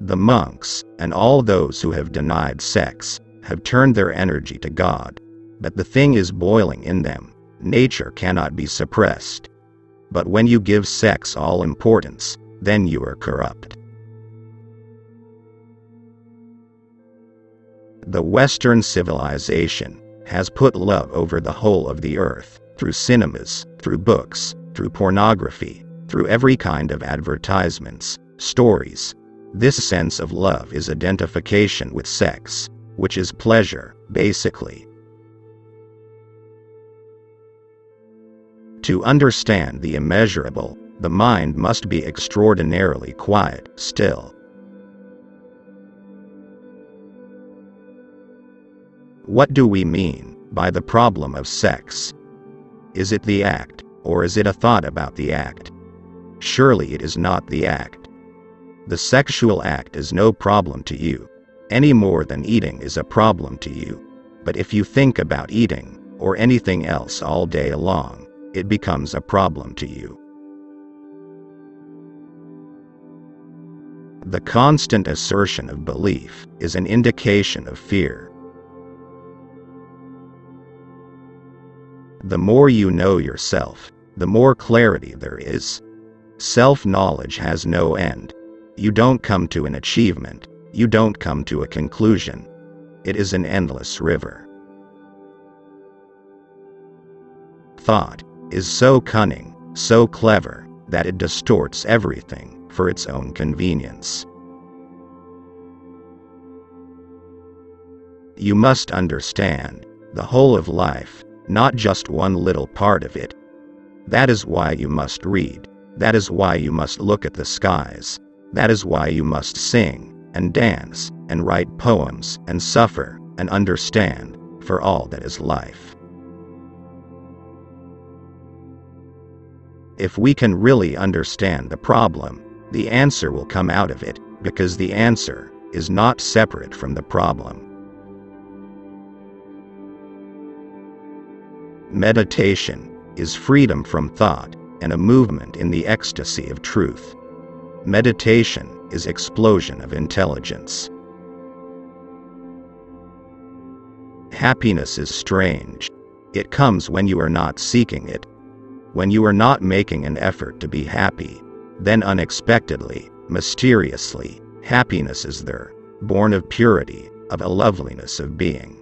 The monks, and all those who have denied sex, have turned their energy to God. But the thing is boiling in them. Nature cannot be suppressed. But when you give sex all importance, then you are corrupt. The Western civilization has put love over the whole of the earth, through cinemas, through books, through pornography, through every kind of advertisements, stories. This sense of love is identification with sex, which is pleasure, basically. To understand the immeasurable, the mind must be extraordinarily quiet, still. What do we mean by the problem of sex? Is it the act, or is it a thought about the act? Surely it is not the act. The sexual act is no problem to you, any more than eating is a problem to you. But if you think about eating, or anything else all day long, it becomes a problem to you. The constant assertion of belief is an indication of fear. The more you know yourself, the more clarity there is. Self-knowledge has no end. You don't come to an achievement. You don't come to a conclusion. It is an endless river. Thought is so cunning, so clever, that it distorts everything for its own convenience. You must understand the whole of life, not just one little part of it. That is why you must read. That is why you must look at the skies. That is why you must sing, and dance, and write poems, and suffer, and understand, for all that is life. If we can really understand the problem, the answer will come out of it, because the answer is not separate from the problem. Meditation is freedom from thought and a movement in the ecstasy of truth. Meditation is explosion of intelligence. Happiness is strange. It comes when you are not seeking it. When you are not making an effort to be happy, then unexpectedly, mysteriously, happiness is there, born of purity, of a loveliness of being.